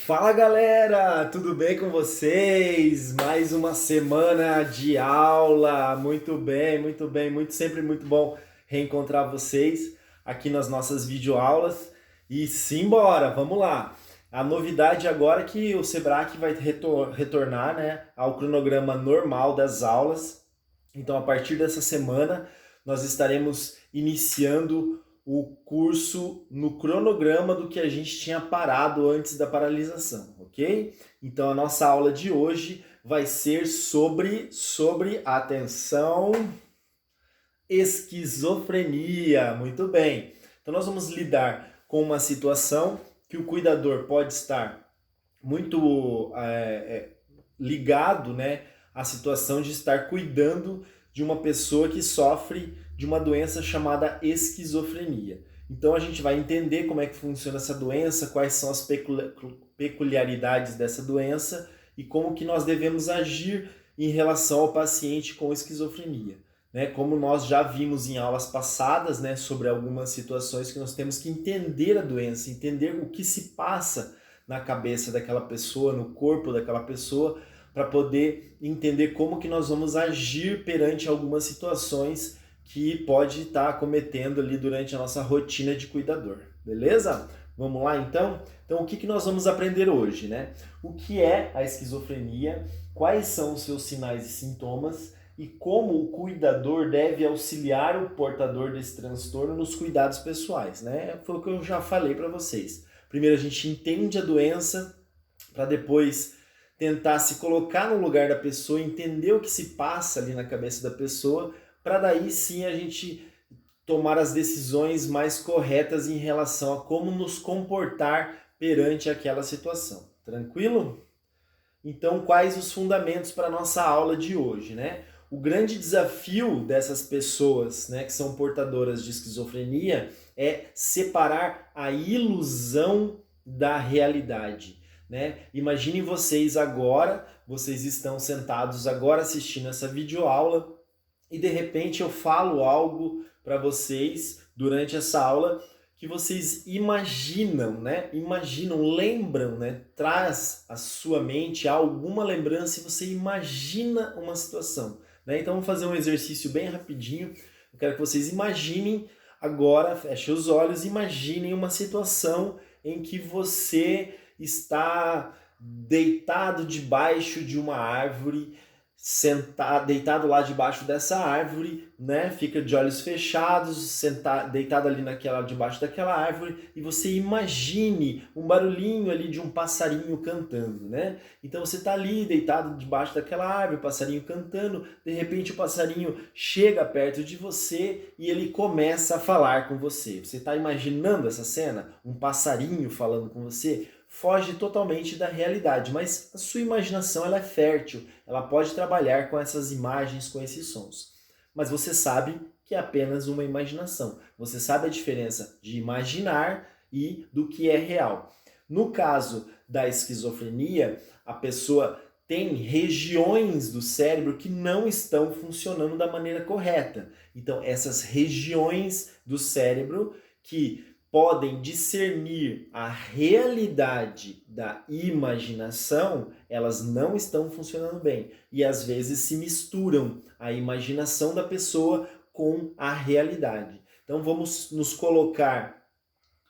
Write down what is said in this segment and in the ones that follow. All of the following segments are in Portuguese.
Fala galera, tudo bem com vocês? Mais uma semana de aula, muito bem, sempre muito bom reencontrar vocês aqui nas nossas videoaulas e simbora, vamos lá! A novidade agora é que o Sebrae vai retornar, né, ao cronograma normal das aulas, então a partir dessa semana nós estaremos iniciando o curso no cronograma do que a gente tinha parado antes da paralisação, ok? Então a nossa aula de hoje vai ser sobre atenção, esquizofrenia. Muito bem. Então nós vamos lidar com uma situação que o cuidador pode estar muito ligado, né, à situação de estar cuidando de uma pessoa que sofre de uma doença chamada esquizofrenia. Então a gente vai entender como é que funciona essa doença, quais são as peculiaridades dessa doença e como que nós devemos agir em relação ao paciente com esquizofrenia. Né? Como nós já vimos em aulas passadas, né, sobre algumas situações que nós temos que entender a doença, entender o que se passa na cabeça daquela pessoa, no corpo daquela pessoa, para poder entender como que nós vamos agir perante algumas situações que pode estar cometendo ali durante a nossa rotina de cuidador, beleza? Vamos lá então? Então o que nós vamos aprender hoje, né? O que é a esquizofrenia, quais são os seus sinais e sintomas e como o cuidador deve auxiliar o portador desse transtorno nos cuidados pessoais, né? Foi o que eu já falei para vocês. Primeiro a gente entende a doença, para depois tentar se colocar no lugar da pessoa, entender o que se passa ali na cabeça da pessoa, para daí sim a gente tomar as decisões mais corretas em relação a como nos comportar perante aquela situação. Tranquilo? Então, quais os fundamentos para a nossa aula de hoje, né? O grande desafio dessas pessoas, né, que são portadoras de esquizofrenia é separar a ilusão da realidade. Né? Imaginem vocês agora, vocês estão sentados agora assistindo essa videoaula e de repente eu falo algo para vocês durante essa aula que vocês imaginam, né? Lembram, né? Traz à sua mente alguma lembrança e você imagina uma situação, né? Então vamos fazer um exercício bem rapidinho. Eu quero que vocês imaginem agora, fechem os olhos, imaginem uma situação em que você está deitado debaixo de uma árvore, deitado lá debaixo dessa árvore, né? Fica de olhos fechados, deitado ali debaixo daquela árvore, e você imagine um barulhinho ali de um passarinho cantando, né? Então você está ali deitado debaixo daquela árvore, o passarinho cantando, de repente o passarinho chega perto de você e ele começa a falar com você. Você está imaginando essa cena? Um passarinho falando com você? Foge totalmente da realidade, mas a sua imaginação ela é fértil, ela pode trabalhar com essas imagens, com esses sons. Mas você sabe que é apenas uma imaginação. Você sabe a diferença de imaginar e do que é real. No caso da esquizofrenia, a pessoa tem regiões do cérebro que não estão funcionando da maneira correta. Então, essas regiões do cérebro que podem discernir a realidade da imaginação, elas não estão funcionando bem. E às vezes se misturam a imaginação da pessoa com a realidade. Então vamos nos colocar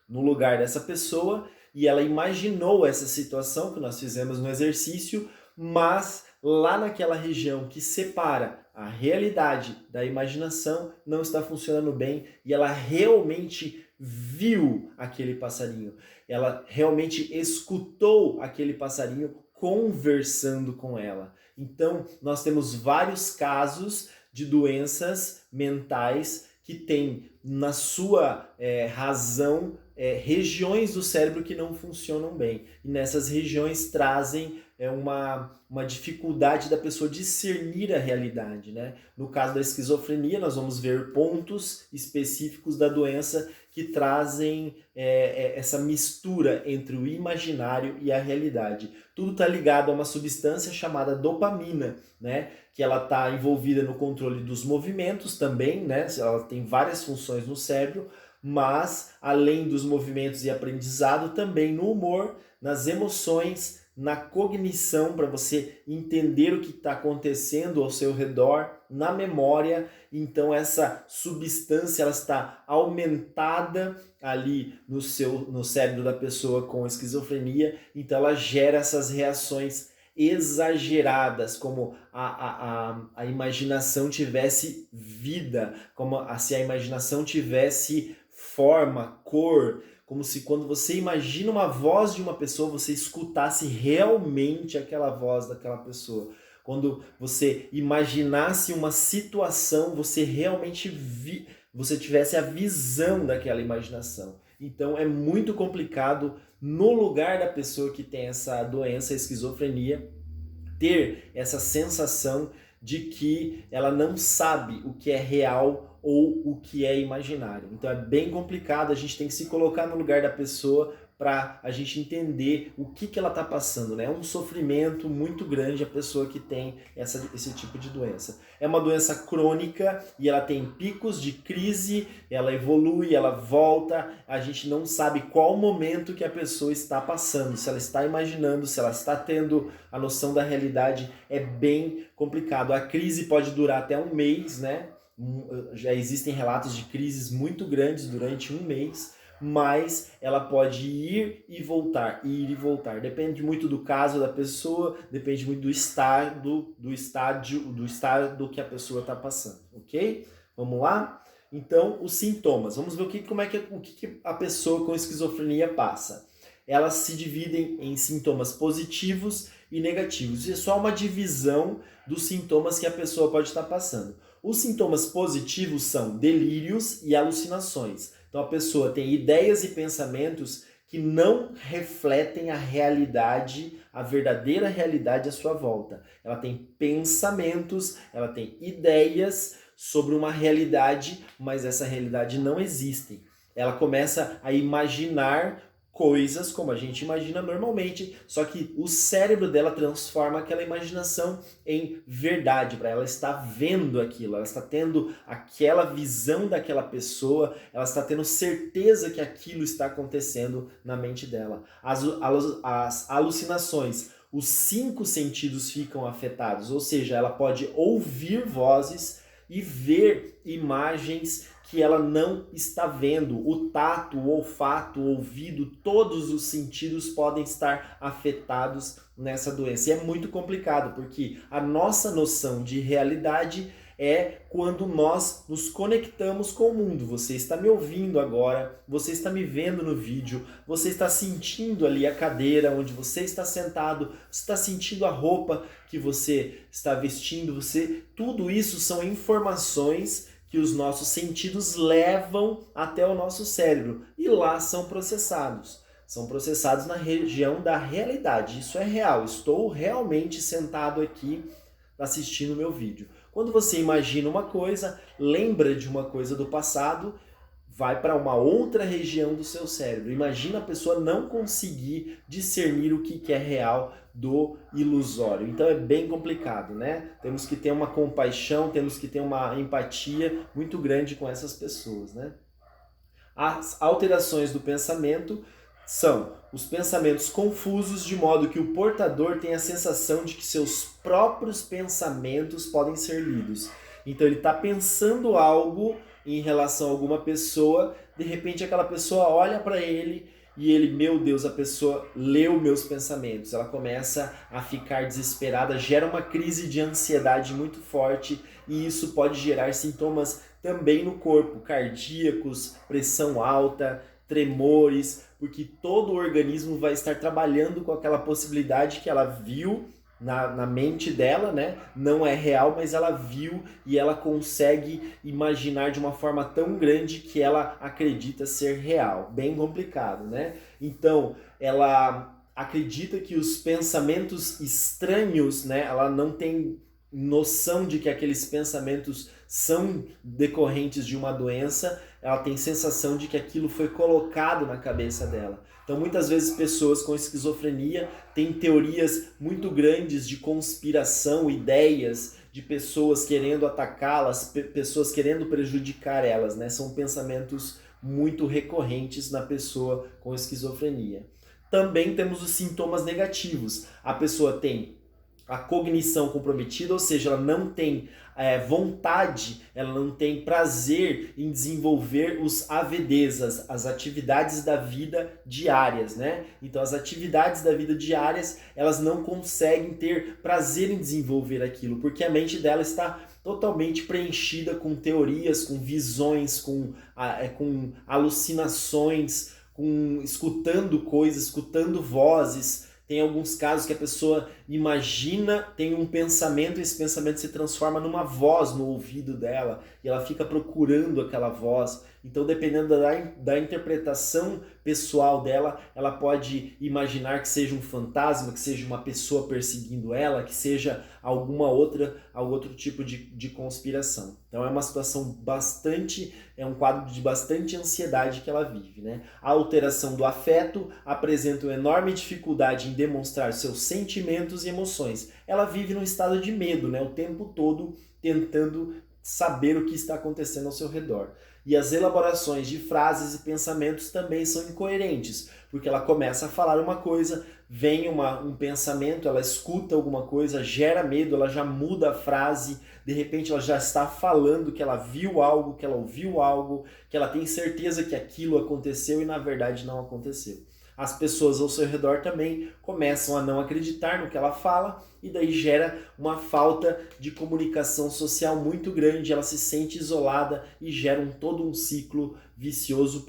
no lugar dessa pessoa e ela imaginou essa situação que nós fizemos no exercício, mas lá naquela região que separa a realidade da imaginação não está funcionando bem e ela realmente viu aquele passarinho, ela realmente escutou aquele passarinho conversando com ela. Então, nós temos vários casos de doenças mentais que têm na sua razão regiões do cérebro que não funcionam bem. E nessas regiões trazem uma dificuldade da pessoa discernir a realidade, né? No caso da esquizofrenia, nós vamos ver pontos específicos da doença que trazem essa mistura entre o imaginário e a realidade. Tudo está ligado a uma substância chamada dopamina, né? Que ela está envolvida no controle dos movimentos também, né? Ela tem várias funções no cérebro, mas além dos movimentos e aprendizado, também no humor, nas emoções, na cognição, para você entender o que está acontecendo ao seu redor, na memória. Então essa substância ela está aumentada ali no cérebro da pessoa com esquizofrenia, então ela gera essas reações exageradas, como a imaginação tivesse vida, como se a imaginação tivesse forma, cor, como se quando você imagina uma voz de uma pessoa, você escutasse realmente aquela voz daquela pessoa. Quando você imaginasse uma situação, você realmente você tivesse a visão daquela imaginação. Então é muito complicado no lugar da pessoa que tem essa doença, a esquizofrenia, ter essa sensação de que ela não sabe o que é real ou o que é imaginário. Então é bem complicado, a gente tem que se colocar no lugar da pessoa para a gente entender o que ela está passando, né? É um sofrimento muito grande a pessoa que tem esse tipo de doença. É uma doença crônica e ela tem picos de crise, ela evolui, ela volta, a gente não sabe qual momento que a pessoa está passando, se ela está imaginando, se ela está tendo a noção da realidade, é bem complicado. A crise pode durar até um mês, né? Já existem relatos de crises muito grandes durante um mês, mas ela pode ir e voltar, Depende muito do caso da pessoa, depende muito do estado que a pessoa está passando, ok? Vamos lá? Então, os sintomas. Vamos ver o que a pessoa com esquizofrenia passa. Elas se dividem em sintomas positivos e negativos. Isso é só uma divisão dos sintomas que a pessoa pode estar passando. Os sintomas positivos são delírios e alucinações. Então a pessoa tem ideias e pensamentos que não refletem a realidade, a verdadeira realidade à sua volta. Ela tem pensamentos, ela tem ideias sobre uma realidade, mas essa realidade não existe. Ela começa a imaginar coisas como a gente imagina normalmente, só que o cérebro dela transforma aquela imaginação em verdade, para ela estar vendo aquilo, ela está tendo aquela visão daquela pessoa, ela está tendo certeza que aquilo está acontecendo na mente dela. As alucinações, os 5 sentidos ficam afetados, ou seja, ela pode ouvir vozes e ver imagens que ela não está vendo. O tato, o olfato, o ouvido, todos os sentidos podem estar afetados nessa doença. E é muito complicado, porque a nossa noção de realidade é quando nós nos conectamos com o mundo. Você está me ouvindo agora, você está me vendo no vídeo, você está sentindo ali a cadeira onde você está sentado, você está sentindo a roupa que você está vestindo, tudo isso são informações que os nossos sentidos levam até o nosso cérebro e lá são processados. São processados na região da realidade. Isso é real. Estou realmente sentado aqui assistindo o meu vídeo. Quando você imagina uma coisa, lembra de uma coisa do passado, vai para uma outra região do seu cérebro. Imagina a pessoa não conseguir discernir o que é real do ilusório. Então é bem complicado, né? Temos que ter uma compaixão, temos que ter uma empatia muito grande com essas pessoas, né? As alterações do pensamento são os pensamentos confusos, de modo que o portador tem a sensação de que seus próprios pensamentos podem ser lidos. Então ele está pensando algo em relação a alguma pessoa, de repente aquela pessoa olha para ele e ele, meu Deus, a pessoa leu meus pensamentos. Ela começa a ficar desesperada, gera uma crise de ansiedade muito forte e isso pode gerar sintomas também no corpo, cardíacos, pressão alta, tremores, porque todo o organismo vai estar trabalhando com aquela possibilidade que ela viu na mente dela, né? Não é real, mas ela viu e ela consegue imaginar de uma forma tão grande que ela acredita ser real. Bem complicado, né? Então, ela acredita que os pensamentos estranhos, né? Ela não tem noção de que aqueles pensamentos são decorrentes de uma doença, ela tem sensação de que aquilo foi colocado na cabeça dela. Então, muitas vezes, pessoas com esquizofrenia têm teorias muito grandes de conspiração, ideias de pessoas querendo atacá-las, pessoas querendo prejudicar elas, né? São pensamentos muito recorrentes na pessoa com esquizofrenia. Também temos os sintomas negativos. A pessoa tem a cognição comprometida, ou seja, ela não tem vontade, ela não tem prazer em desenvolver os AVDs, as atividades da vida diárias, né? Então, as atividades da vida diárias, elas não conseguem ter prazer em desenvolver aquilo, porque a mente dela está totalmente preenchida com teorias, com visões, com alucinações, escutando coisas, escutando vozes. Tem alguns casos que a pessoa imagina, tem um pensamento e esse pensamento se transforma numa voz no ouvido dela e ela fica procurando aquela voz. Então, dependendo da interpretação pessoal dela, ela pode imaginar que seja um fantasma, que seja uma pessoa perseguindo ela, que seja algum outro tipo de conspiração. Então, é uma situação é um quadro de bastante ansiedade que ela vive, né? A alteração do afeto apresenta uma enorme dificuldade em demonstrar seus sentimentos e emoções. Ela vive num estado de medo, né? O tempo todo tentando saber o que está acontecendo ao seu redor. E as elaborações de frases e pensamentos também são incoerentes, porque ela começa a falar uma coisa, vem um pensamento, ela escuta alguma coisa, gera medo, ela já muda a frase, de repente ela já está falando que ela viu algo, que ela ouviu algo, que ela tem certeza que aquilo aconteceu e na verdade não aconteceu. As pessoas ao seu redor também começam a não acreditar no que ela fala e daí gera uma falta de comunicação social muito grande, ela se sente isolada e gera todo um ciclo vicioso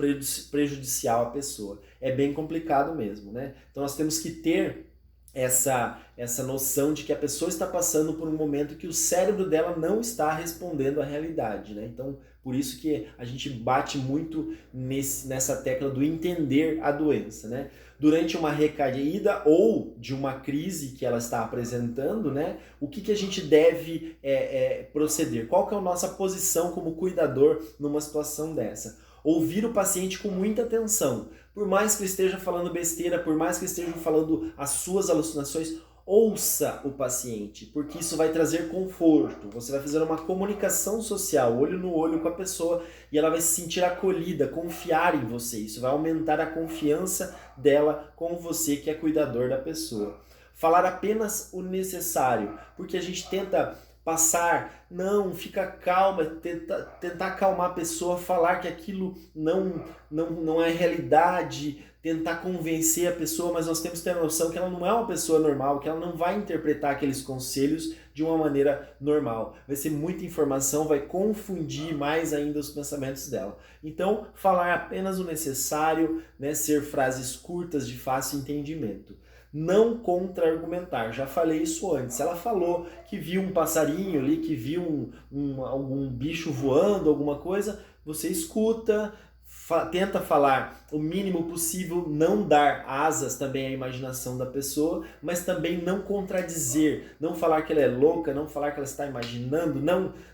prejudicial à pessoa. É bem complicado mesmo, né? Então nós temos que ter essa noção de que a pessoa está passando por um momento que o cérebro dela não está respondendo à realidade, né? Então, por isso que a gente bate muito nessa tecla do entender a doença, né? Durante uma recaída ou de uma crise que ela está apresentando, né? O que a gente deve proceder? Qual que é a nossa posição como cuidador numa situação dessa? Ouvir o paciente com muita atenção. Por mais que ele esteja falando besteira, por mais que ele esteja falando as suas alucinações, ouça o paciente, porque isso vai trazer conforto. Você vai fazer uma comunicação social, olho no olho com a pessoa, e ela vai se sentir acolhida, confiar em você. Isso vai aumentar a confiança dela com você, que é cuidador da pessoa. Falar apenas o necessário, porque a gente tenta passar, não, fica calma, tentar acalmar a pessoa, falar que aquilo não é realidade, tentar convencer a pessoa, mas nós temos que ter a noção que ela não é uma pessoa normal, que ela não vai interpretar aqueles conselhos de uma maneira normal. Vai ser muita informação, vai confundir mais ainda os pensamentos dela. Então, falar apenas o necessário, né, ser frases curtas de fácil entendimento. Não contra-argumentar, já falei isso antes. Ela falou que viu um passarinho ali, que viu algum bicho voando, alguma coisa, você escuta, tenta falar o mínimo possível, não dar asas também à imaginação da pessoa, mas também não contradizer, não falar que ela é louca, não falar que ela está imaginando,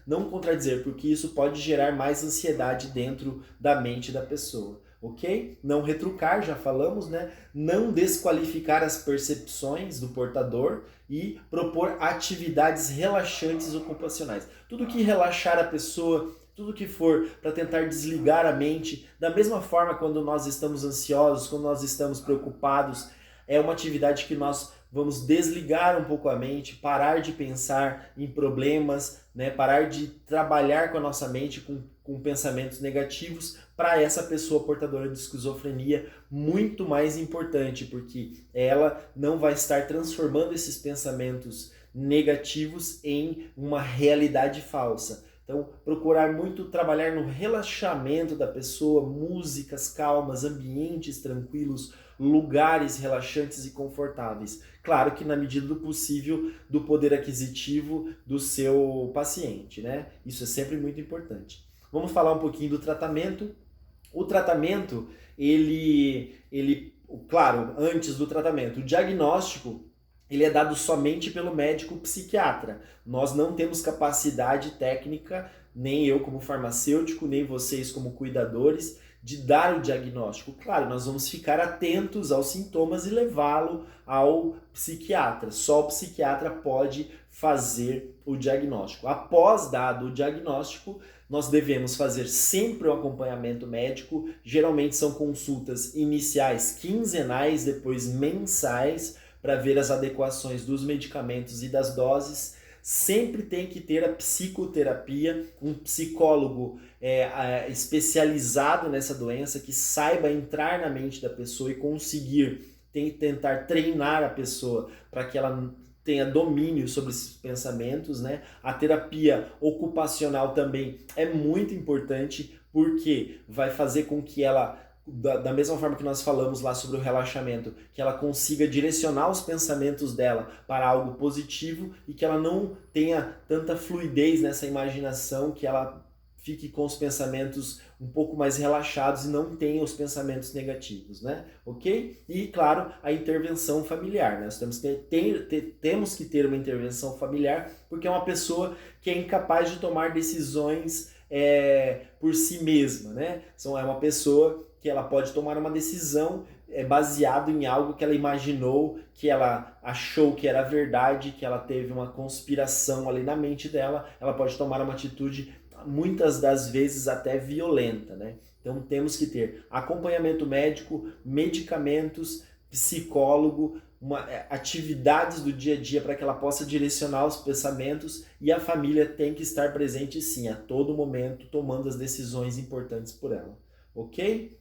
não contradizer, porque isso pode gerar mais ansiedade dentro da mente da pessoa. Ok? Não retrucar, já falamos, né? Não desqualificar as percepções do portador e propor atividades relaxantes ocupacionais. Tudo que relaxar a pessoa, tudo que for para tentar desligar a mente, da mesma forma quando nós estamos ansiosos, quando nós estamos preocupados, é uma atividade que nós vamos desligar um pouco a mente, parar de pensar em problemas, né? Parar de trabalhar com a nossa mente com pensamentos negativos. Para essa pessoa portadora de esquizofrenia, muito mais importante, porque ela não vai estar transformando esses pensamentos negativos em uma realidade falsa. Então, procurar muito trabalhar no relaxamento da pessoa, músicas calmas, ambientes tranquilos, lugares relaxantes e confortáveis. Claro que na medida do possível, do poder aquisitivo do seu paciente, né? Isso é sempre muito importante. Vamos falar um pouquinho do tratamento. O tratamento, claro, antes do tratamento, o diagnóstico, ele é dado somente pelo médico psiquiatra. Nós não temos capacidade técnica, nem eu como farmacêutico, nem vocês como cuidadores, de dar o diagnóstico? Claro, nós vamos ficar atentos aos sintomas e levá-lo ao psiquiatra. Só o psiquiatra pode fazer o diagnóstico. Após dado o diagnóstico, nós devemos fazer sempre o acompanhamento médico. Geralmente são consultas iniciais quinzenais, depois mensais, para ver as adequações dos medicamentos e das doses. Sempre tem que ter a psicoterapia, um psicólogo especializado nessa doença, que saiba entrar na mente da pessoa e conseguir tentar treinar a pessoa para que ela tenha domínio sobre esses pensamentos, né? A terapia ocupacional também é muito importante, porque vai fazer com que ela, da mesma forma que nós falamos lá sobre o relaxamento, que ela consiga direcionar os pensamentos dela para algo positivo e que ela não tenha tanta fluidez nessa imaginação, que ela fique com os pensamentos um pouco mais relaxados e não tenha os pensamentos negativos, né? Ok? E, claro, a intervenção familiar, né? Nós temos que ter uma intervenção familiar, porque é uma pessoa que é incapaz de tomar decisões por si mesma, né? É uma pessoa que ela pode tomar uma decisão baseado em algo que ela imaginou, que ela achou que era verdade, que ela teve uma conspiração ali na mente dela. Ela pode tomar uma atitude muitas das vezes até violenta, né? Então temos que ter acompanhamento médico, medicamentos, psicólogo, atividades do dia a dia para que ela possa direcionar os pensamentos, e a família tem que estar presente sim, a todo momento, tomando as decisões importantes por ela, ok?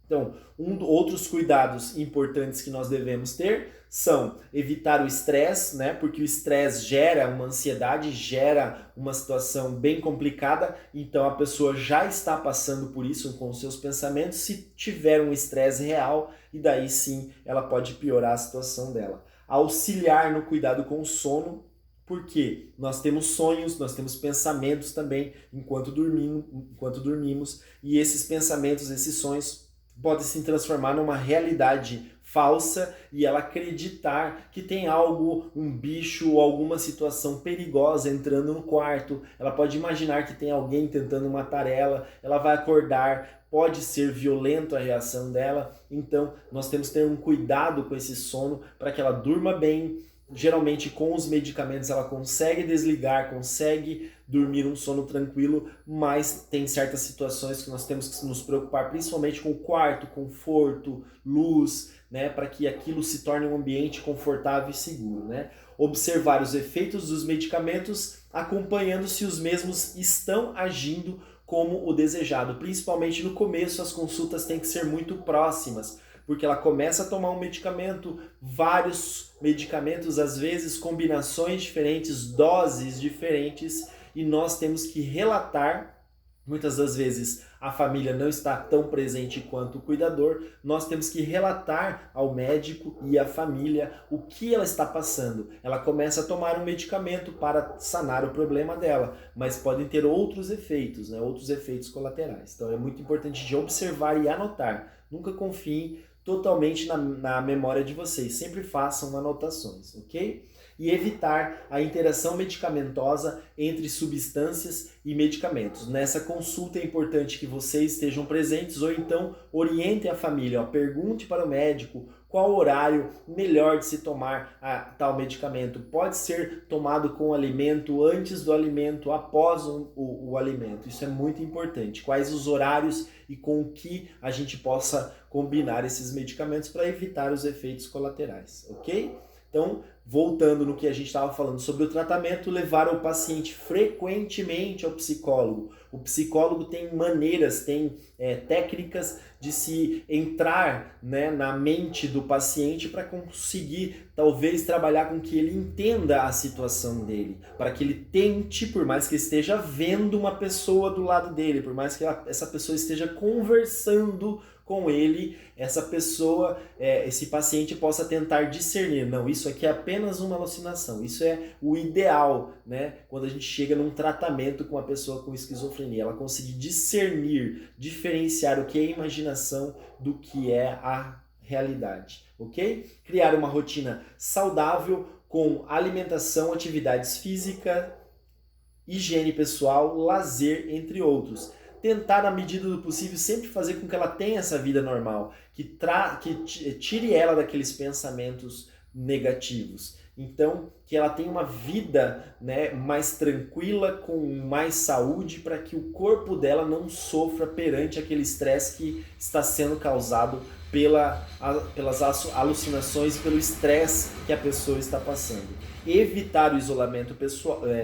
Então, outros cuidados importantes que nós devemos ter são evitar o estresse, né? Porque o estresse gera uma ansiedade, gera uma situação bem complicada, então a pessoa já está passando por isso com os seus pensamentos, se tiver um estresse real, e daí sim ela pode piorar a situação dela. Auxiliar no cuidado com o sono, porque nós temos sonhos, nós temos pensamentos também enquanto dormimos, e esses pensamentos, esses sonhos pode se transformar numa realidade falsa e ela acreditar que tem algo, um bicho ou alguma situação perigosa entrando no quarto. Ela pode imaginar que tem alguém tentando matar ela, ela vai acordar, pode ser violento a reação dela. Então nós temos que ter um cuidado com esse sono para que ela durma bem. Geralmente com os medicamentos ela consegue desligar, consegue dormir um sono tranquilo, mas tem certas situações que nós temos que nos preocupar, principalmente com o quarto, conforto, luz, né, para que aquilo se torne um ambiente confortável e seguro, né? Observar os efeitos dos medicamentos, acompanhando se os mesmos estão agindo como o desejado. Principalmente no começo, as consultas têm que ser muito próximas, porque ela começa a tomar um medicamento, vários medicamentos, às vezes combinações diferentes, doses diferentes, e nós temos que relatar. Muitas das vezes a família não está tão presente quanto o cuidador, nós temos que relatar ao médico e à família o que ela está passando. Ela começa a tomar um medicamento para sanar o problema dela, mas podem ter outros efeitos, né? Outros efeitos colaterais. Então é muito importante de observar e anotar. Nunca confiem totalmente na memória de vocês, sempre façam anotações, ok? E evitar a interação medicamentosa entre substâncias e medicamentos. Nessa consulta é importante que vocês estejam presentes, ou então orientem a família, pergunte para o médico qual o horário melhor de se tomar tal medicamento. Pode ser tomado com o alimento, antes do alimento, após o alimento. Isso é muito importante. Quais os horários e com o que a gente possa combinar esses medicamentos para evitar os efeitos colaterais, ok? Então, voltando no que a gente estava falando sobre o tratamento, levar o paciente frequentemente ao psicólogo. O psicólogo tem maneiras, tem técnicas de se entrar, né, na mente do paciente para conseguir, talvez, trabalhar com que ele entenda a situação dele, para que ele tente, por mais que esteja vendo uma pessoa do lado dele, por mais que essa pessoa esteja conversando com ele, essa pessoa, esse paciente possa tentar discernir, não, isso aqui é apenas uma alucinação, isso é o ideal, né? Quando a gente chega num tratamento com uma pessoa com esquizofrenia, ela conseguir discernir, diferenciar o que é imaginação do que é a realidade, ok? Criar uma rotina saudável com alimentação, atividades físicas, higiene pessoal, lazer, entre outros. tentar, na medida do possível, sempre fazer com que ela tenha essa vida normal, que tire ela daqueles pensamentos negativos. Então, que ela tenha uma vida, né, mais tranquila, com mais saúde, para que o corpo dela não sofra perante aquele estresse que está sendo causado pelas alucinações, pelo estresse que a pessoa está passando. Evitar o isolamento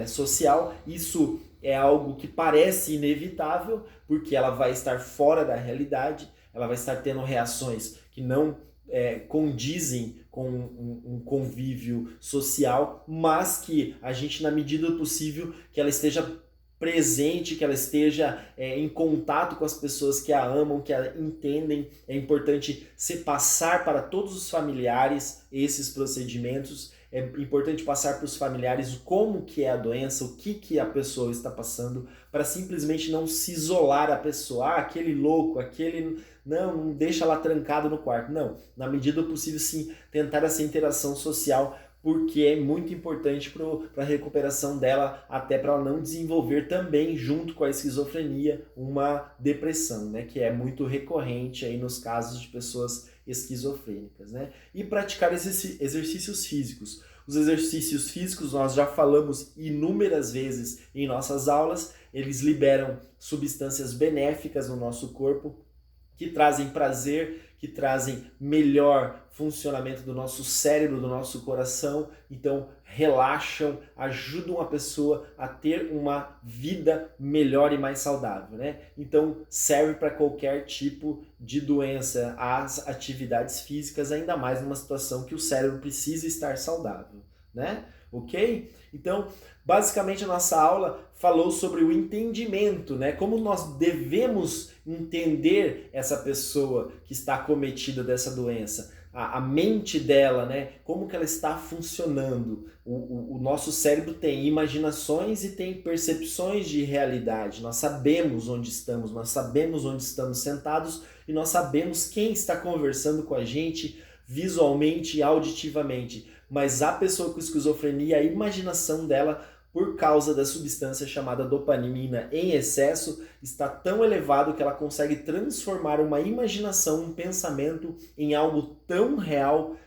social, isso é algo que parece inevitável, porque ela vai estar fora da realidade, ela vai estar tendo reações que não condizem com um convívio social, mas que a gente, na medida do possível, que ela esteja presente, que ela esteja em contato com as pessoas que a amam, que a entendem. É importante se passar para todos os familiares esses procedimentos. É importante passar para os familiares como que é a doença, o que a pessoa está passando, para simplesmente não se isolar a pessoa. aquele louco, aquele... Não deixa ela trancada no quarto. Não, na medida do possível, sim, tentar essa interação social, porque é muito importante para a recuperação dela, até para ela não desenvolver também, junto com a esquizofrenia, uma depressão, né, que é muito recorrente aí nos casos de pessoas esquizofrênicas, né? E praticar exercícios físicos. Os exercícios físicos nós já falamos inúmeras vezes em nossas aulas, eles liberam substâncias benéficas no nosso corpo, que trazem prazer, que trazem melhor funcionamento do nosso cérebro, do nosso coração. Então, relaxam, ajudam a pessoa a ter uma vida melhor e mais saudável, né? Então, serve para qualquer tipo de doença, as atividades físicas, ainda mais numa situação que o cérebro precisa estar saudável, né? Ok? Então, basicamente a nossa aula falou sobre o entendimento, né? Como nós devemos entender essa pessoa que está acometida dessa doença, a mente dela, né? Como que ela está funcionando. O nosso cérebro tem imaginações e tem percepções de realidade. Nós sabemos onde estamos, nós sabemos onde estamos sentados e nós sabemos quem está conversando com a gente visualmente e auditivamente. Mas a pessoa com esquizofrenia, a imaginação dela, por causa da substância chamada dopamina em excesso, está tão elevado que ela consegue transformar uma imaginação, um pensamento, em algo tão real,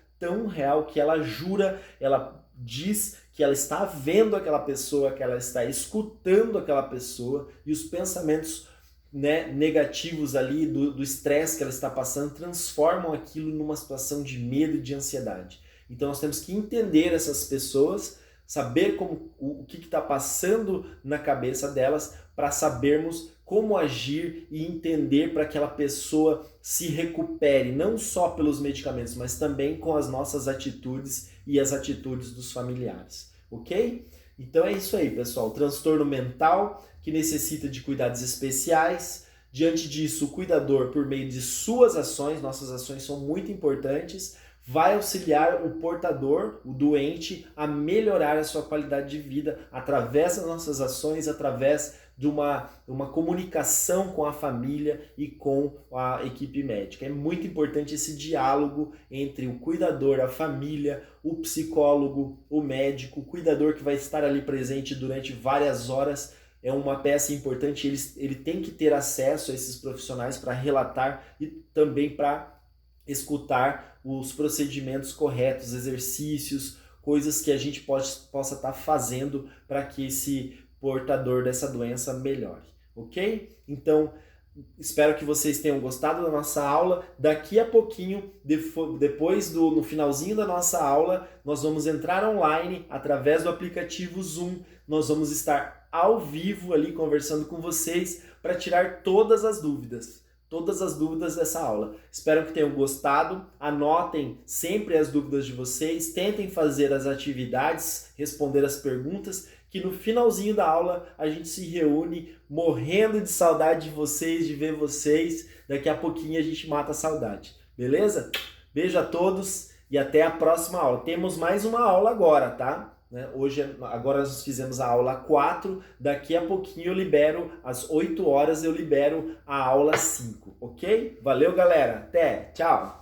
que ela jura, ela diz que ela está vendo aquela pessoa, que ela está escutando aquela pessoa, e os pensamentos, né, negativos ali do estresse que ela está passando transformam aquilo numa situação de medo e de ansiedade. Então nós temos que entender essas pessoas, saber o que está passando na cabeça delas, para sabermos como agir e entender para que aquela pessoa se recupere, não só pelos medicamentos, mas também com as nossas atitudes e as atitudes dos familiares, ok? Então é isso aí, pessoal. Transtorno mental que necessita de cuidados especiais. Diante disso, o cuidador, por meio de suas ações, nossas ações são muito importantes, vai auxiliar o portador, o doente, a melhorar a sua qualidade de vida através das nossas ações, através de uma comunicação com a família e com a equipe médica. É muito importante esse diálogo entre o cuidador, a família, o psicólogo, o médico, o cuidador que vai estar ali presente durante várias horas. É uma peça importante, ele tem que ter acesso a esses profissionais para relatar e também para escutar os procedimentos corretos, exercícios, coisas que a gente possa estar fazendo para que esse portador dessa doença melhore, ok? Então, espero que vocês tenham gostado da nossa aula. Daqui a pouquinho, no finalzinho da nossa aula, nós vamos entrar online através do aplicativo Zoom. Nós vamos estar ao vivo ali conversando com vocês para tirar todas as dúvidas dessa aula. Espero que tenham gostado. Anotem sempre as dúvidas de vocês, tentem fazer as atividades, responder as perguntas, que no finalzinho da aula a gente se reúne morrendo de saudade de vocês, de ver vocês. Daqui a pouquinho a gente mata a saudade. Beleza? Beijo a todos e até a próxima aula. Temos mais uma aula agora, tá? Agora nós fizemos a aula 4, daqui a pouquinho eu libero, às 8 horas eu libero a aula 5, ok? Valeu, galera, até, tchau!